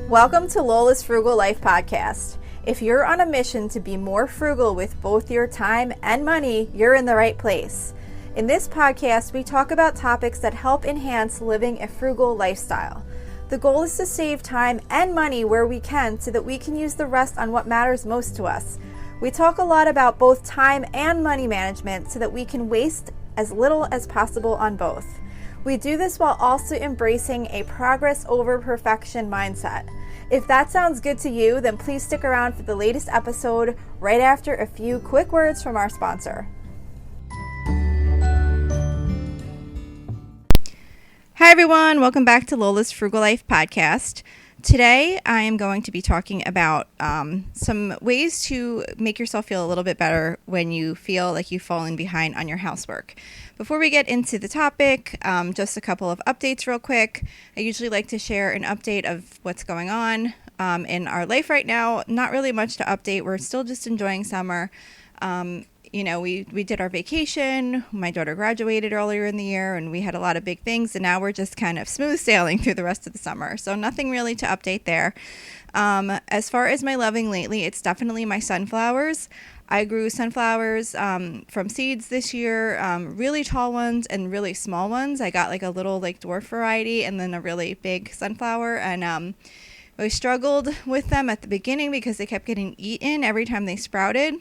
Welcome to Lola's Frugal Life Podcast. If you're on a mission to be more frugal with both your time and money, you're in the right place. In this podcast, we talk about topics that help enhance living a frugal lifestyle. The goal is to save time and money where we can so that we can use the rest on what matters most to us. We talk a lot about both time and money management so that we can waste as little as possible on both. We do this while also embracing a progress over perfection mindset. If that sounds good to you, then please stick around for the latest episode right after a few quick words from our sponsor. Hi everyone, welcome back to Lola's Frugal Life Podcast. Today I am going to be talking about some ways to make yourself feel a little bit better when you feel like you've fallen behind on your housework. Before we get into the topic, just a couple of updates real quick. I usually like to share an update of what's going on in our life right now. Not really much to update. We're still just enjoying summer. We did our vacation. My daughter graduated earlier in the year and we had a lot of big things, and now we're just kind of smooth sailing through the rest of the summer. So nothing really to update there. As far as my loving lately, it's definitely my sunflowers. I grew sunflowers from seeds this year, really tall ones and really small ones. I got like a little like dwarf variety and then a really big sunflower, and I struggled with them at the beginning because they kept getting eaten every time they sprouted.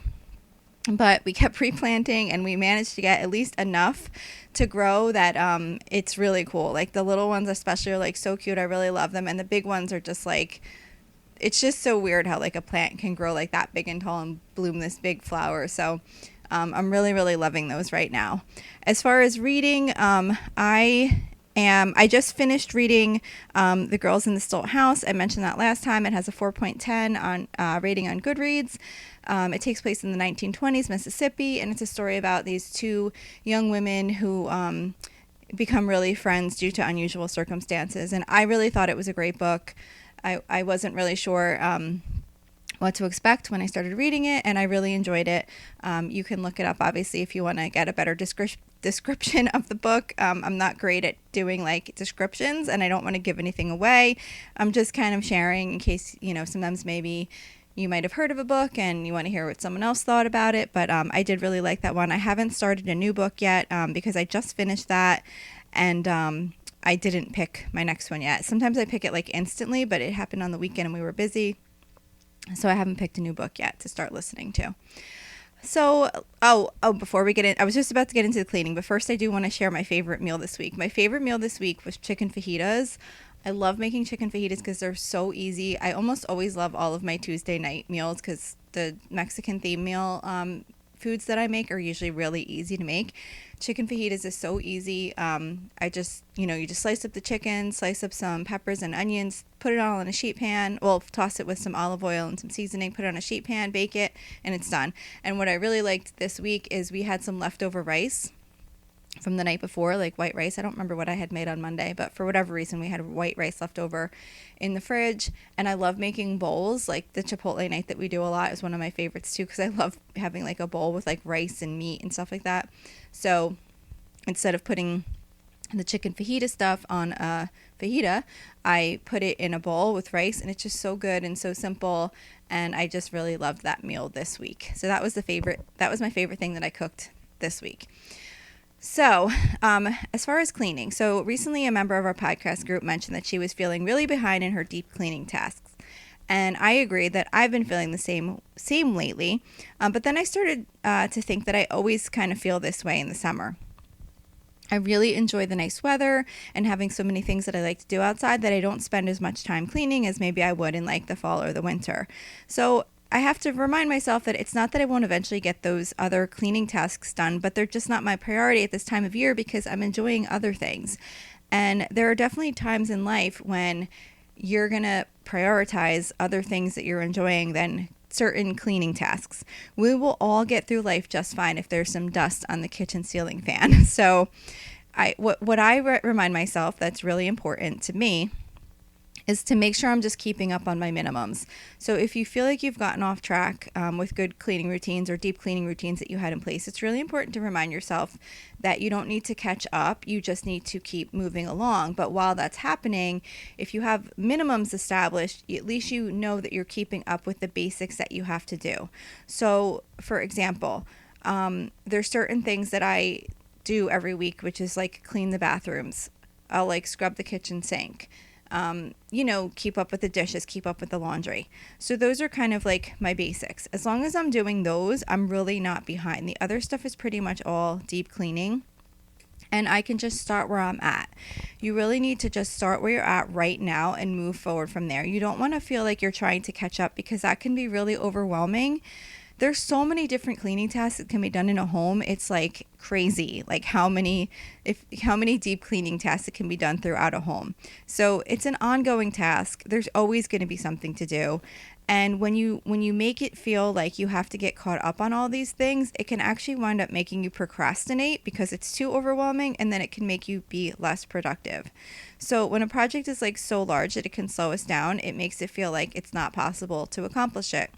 But we kept replanting and we managed to get at least enough to grow that it's really cool. Like the little ones especially are like so cute. I really love them. And the big ones are just like, it's just so weird how like a plant can grow like that big and tall and bloom this big flower. So I'm really, really loving those right now. As far as reading, I just finished reading The Girls in the Stilt House. I mentioned that last time. It has a 4.10 on rating on Goodreads. It takes place in the 1920s, Mississippi, and it's a story about these two young women who become really friends due to unusual circumstances. And I really thought it was a great book. I wasn't really sure what to expect when I started reading it, and I really enjoyed it. You can look it up, obviously, if you want to get a better description of the book. I'm not great at doing like descriptions, and I don't want to give anything away. I'm just kind of sharing in case, sometimes maybe you might have heard of a book and you want to hear what someone else thought about it. But I did really like that one. I haven't started a new book yet because I just finished that, and I didn't pick my next one yet. Sometimes I pick it like instantly, but it happened on the weekend and we were busy. So I haven't picked a new book yet to start listening to. So, before we get in, I was just about to get into the cleaning, but first I do want to share my favorite meal this week. My favorite meal this week was chicken fajitas. I love making chicken fajitas because they're so easy. I almost always love all of my Tuesday night meals because the Mexican theme meal foods that I make are usually really easy to make. Chicken fajitas is so easy. You just slice up the chicken, slice up some peppers and onions, put it all in a sheet pan. Well, toss it with some olive oil and some seasoning, put it on a sheet pan, bake it, and it's done. And what I really liked this week is we had some leftover rice from the night before, like white rice. I don't remember what I had made on Monday, but for whatever reason, we had white rice left over in the fridge. And I love making bowls. Like the Chipotle night that we do a lot is one of my favorites too, because I love having like a bowl with like rice and meat and stuff like that. So instead of putting the chicken fajita stuff on a fajita, I put it in a bowl with rice, and it's just so good and so simple. And I just really loved that meal this week. So that was my favorite thing that I cooked this week. So, as far as cleaning, so recently a member of our podcast group mentioned that she was feeling really behind in her deep cleaning tasks. And I agree that I've been feeling the same lately. But then I started to think that I always kind of feel this way in the summer. I really enjoy the nice weather and having so many things that I like to do outside that I don't spend as much time cleaning as maybe I would in like the fall or the winter. So I have to remind myself that it's not that I won't eventually get those other cleaning tasks done, but they're just not my priority at this time of year because I'm enjoying other things. And there are definitely times in life when you're going to prioritize other things that you're enjoying than certain cleaning tasks. We will all get through life just fine if there's some dust on the kitchen ceiling fan. So what I remind myself that's really important to me is to make sure I'm just keeping up on my minimums. So if you feel like you've gotten off track with good cleaning routines or deep cleaning routines that you had in place, it's really important to remind yourself that you don't need to catch up. You just need to keep moving along. But while that's happening, if you have minimums established, at least you know that you're keeping up with the basics that you have to do. So for example, there's certain things that I do every week, which is like clean the bathrooms. I'll like scrub the kitchen sink. Keep up with the dishes, keep up with the laundry. So those are kind of like my basics. As long as I'm doing those, I'm really not behind. The other stuff is pretty much all deep cleaning, and I can just start where I'm at. You really need to just start where you're at right now and move forward from there. You don't want to feel like you're trying to catch up, because that can be really overwhelming. There's so many different cleaning tasks that can be done in a home. It's like crazy, like how many deep cleaning tasks that can be done throughout a home. So it's an ongoing task. There's always going to be something to do. And when you make it feel like you have to get caught up on all these things, it can actually wind up making you procrastinate because it's too overwhelming, and then it can make you be less productive. So when a project is like so large that it can slow us down, it makes it feel like it's not possible to accomplish it.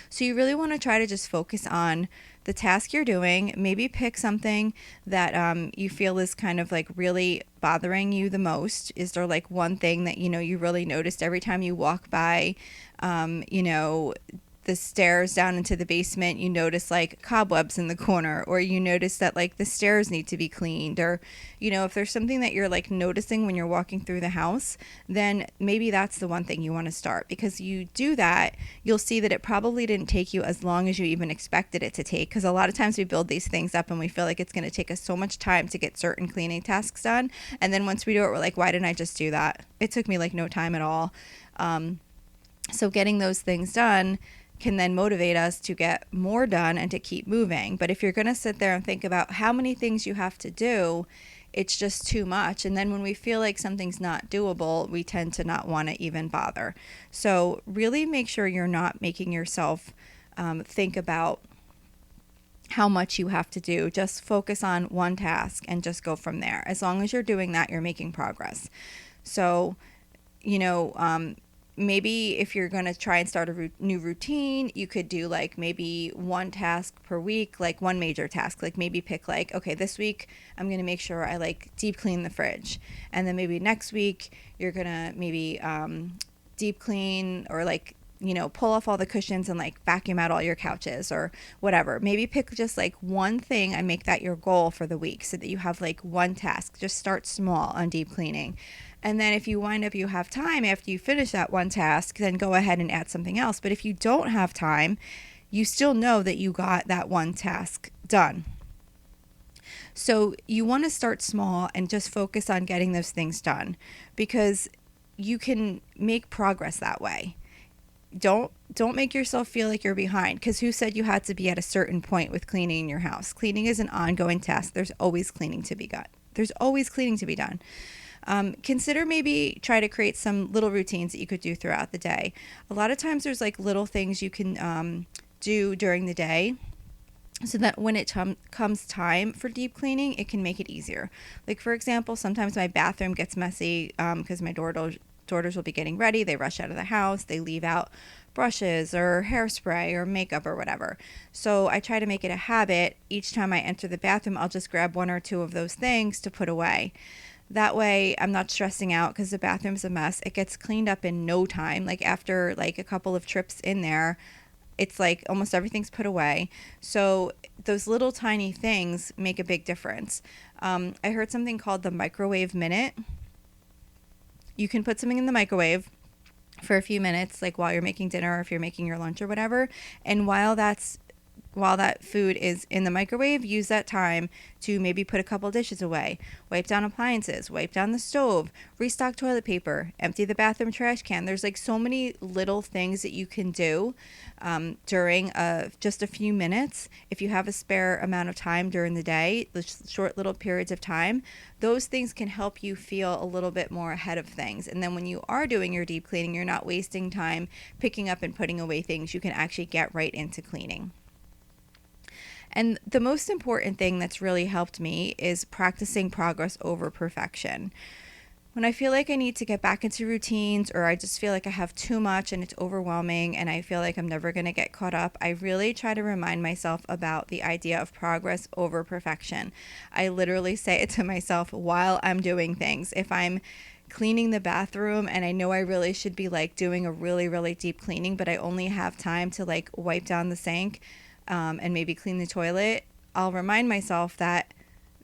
So you really want to try to just focus on the task you're doing. Maybe pick something that you feel is kind of like really bothering you the most. Is there like one thing that you really noticed every time you walk by, the stairs down into the basement, you notice like cobwebs in the corner, or you notice that like the stairs need to be cleaned, or if there's something that you're like noticing when you're walking through the house, then maybe that's the one thing you want to start. Because you do that, you'll see that it probably didn't take you as long as you even expected it to take, because a lot of times we build these things up and we feel like it's going to take us so much time to get certain cleaning tasks done, and then once we do it, we're like, why didn't I just do that? It took me like no time at all. So getting those things done can then motivate us to get more done and to keep moving. But if you're going to sit there and think about how many things you have to do, it's just too much. And then when we feel like something's not doable, we tend to not want to even bother. So really make sure you're not making yourself think about how much you have to do. Just focus on one task and just go from there. As long as you're doing that, you're making progress. So, maybe if you're going to try and start a new routine, you could do like maybe one task per week, like one major task. Like maybe pick like, okay, this week I'm going to make sure I like deep clean the fridge. And then maybe next week you're going to maybe deep clean, or like, pull off all the cushions and like vacuum out all your couches or whatever. Maybe pick just like one thing and make that your goal for the week, so that you have like one task. Just start small on deep cleaning. And then if you have time after you finish that one task, then go ahead and add something else. But if you don't have time, you still know that you got that one task done. So you want to start small and just focus on getting those things done, because you can make progress that way. Don't make yourself feel like you're behind, because who said you had to be at a certain point with cleaning your house? Cleaning is an ongoing task. There's always cleaning to be done. Consider maybe try to create some little routines that you could do throughout the day. A lot of times there's like little things you can do during the day, so that when it comes time for deep cleaning, it can make it easier. Like for example, sometimes my bathroom gets messy because my daughters will be getting ready. They rush out of the house. They leave out brushes or hairspray or makeup or whatever. So I try to make it a habit. Each time I enter the bathroom, I'll just grab one or two of those things to put away. That way I'm not stressing out because the bathroom's a mess. It gets cleaned up in no time. Like after like a couple of trips in there, it's like almost everything's put away. So those little tiny things make a big difference. I heard something called the microwave minute. You can put something in the microwave for a few minutes, like while you're making dinner or if you're making your lunch or whatever. And while that food is in the microwave, use that time to maybe put a couple dishes away, wipe down appliances, wipe down the stove, restock toilet paper, empty the bathroom trash can. There's like so many little things that you can do during just a few minutes. If you have a spare amount of time during the day, the short little periods of time, those things can help you feel a little bit more ahead of things. And then when you are doing your deep cleaning, you're not wasting time picking up and putting away things. You can actually get right into cleaning. And the most important thing that's really helped me is practicing progress over perfection. when I feel like I need to get back into routines, or I just feel like I have too much and it's overwhelming and I feel like I'm never going to get caught up, I really try to remind myself about the idea of progress over perfection. I literally say it to myself while I'm doing things. If I'm cleaning the bathroom and I know I really should be like doing a really, really deep cleaning, but I only have time to like wipe down the sink and maybe clean the toilet, I'll remind myself that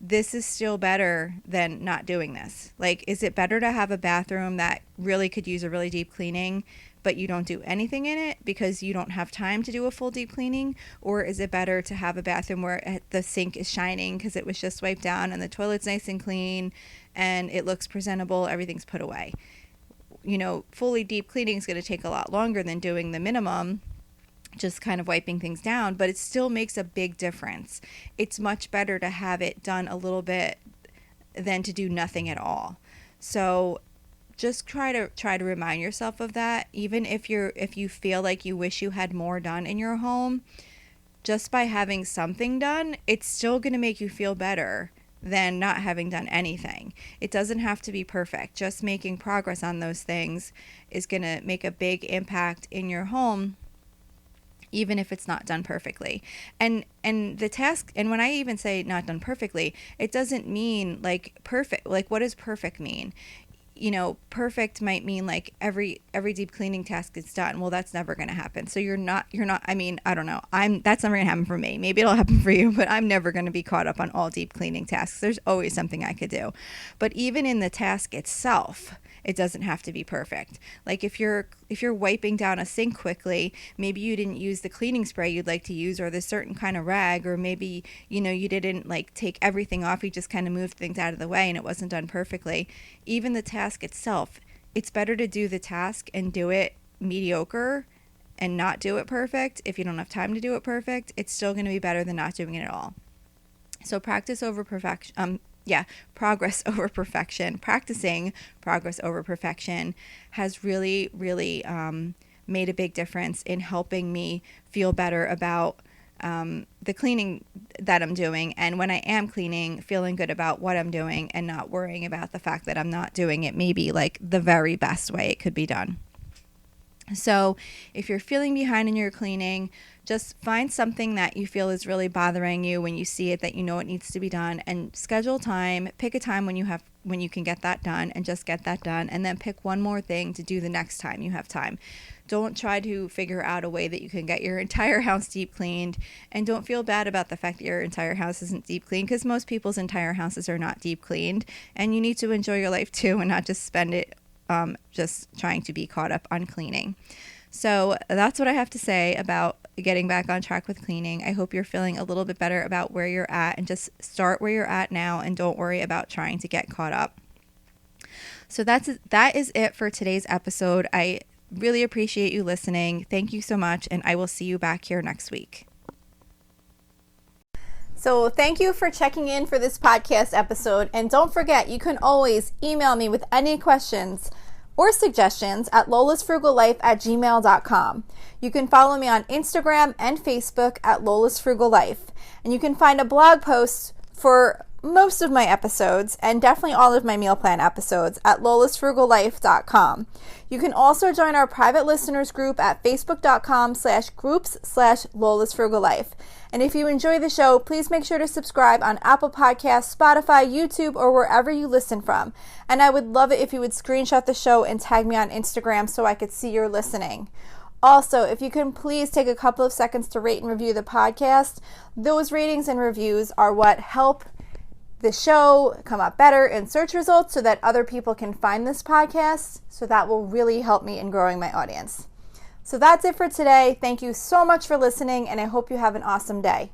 this is still better than not doing this. Like, is it better to have a bathroom that really could use a really deep cleaning, but you don't do anything in it because you don't have time to do a full deep cleaning? Or is it better to have a bathroom where the sink is shining because it was just wiped down and the toilet's nice and clean and it looks presentable, everything's put away? You know, fully deep cleaning is going to take a lot longer than doing the minimum, just kind of wiping things down, but it still makes a big difference. It's much better to have it done a little bit than to do nothing at all. So just try to remind yourself of that. Even if you feel like you wish you had more done in your home, just by having something done, it's still going to make you feel better than not having done anything. It doesn't have to be perfect. Just making progress on those things is going to make a big impact in your home, even if it's not done perfectly. And the task, and when I even say not done perfectly, it doesn't mean like perfect. Like, what does perfect mean? You know, perfect might mean like every deep cleaning task is done. Well, that's never going to happen. So you're not, I mean, I don't know. That's never going to happen for me. Maybe it'll happen for you, but I'm never going to be caught up on all deep cleaning tasks. There's always something I could do. But even in the task itself, it doesn't have to be perfect. Like if you're wiping down a sink quickly, maybe you didn't use the cleaning spray you'd like to use, or the certain kind of rag, or maybe, you know, you didn't like take everything off, you just kind of moved things out of the way and it wasn't done perfectly. Even the task itself, it's better to do the task and do it mediocre and not do it perfect. If you don't have time to do it perfect, it's still going to be better than not doing it at all. So progress over perfection. Practicing progress over perfection has really, really made a big difference in helping me feel better about the cleaning that I'm doing. And when I am cleaning, feeling good about what I'm doing and not worrying about the fact that I'm not doing it maybe like the very best way it could be done. So if you're feeling behind in your cleaning, just find something that you feel is really bothering you when you see it, that you know it needs to be done, and schedule time. Pick a time when you can get that done, and just get that done, and then pick one more thing to do the next time you have time. Don't try to figure out a way that you can get your entire house deep cleaned, and don't feel bad about the fact that your entire house isn't deep cleaned, because most people's entire houses are not deep cleaned, and you need to enjoy your life too and not just spend it just trying to be caught up on cleaning. So that's what I have to say about getting back on track with cleaning. I hope you're feeling a little bit better about where you're at, and just start where you're at now and don't worry about trying to get caught up. So that is it for today's episode. I really appreciate you listening. Thank you so much, and I will see you back here next week. So thank you for checking in for this podcast episode. And don't forget, you can always email me with any questions or suggestions at lolasfrugallife@gmail.com. You can follow me on Instagram and Facebook at lolasfrugallife. And you can find a blog post for most of my episodes, and definitely all of my meal plan episodes, at lolasfrugallife.com. You can also join our private listeners group at facebook.com/groups/lolasfrugallife. And if you enjoy the show, please make sure to subscribe on Apple Podcasts, Spotify, YouTube, or wherever you listen from. And I would love it if you would screenshot the show and tag me on Instagram so I could see you're listening. Also, if you can please take a couple of seconds to rate and review the podcast. Those ratings and reviews are what help the show come up better in search results so that other people can find this podcast. So that will really help me in growing my audience. So that's it for today. Thank you so much for listening, and I hope you have an awesome day.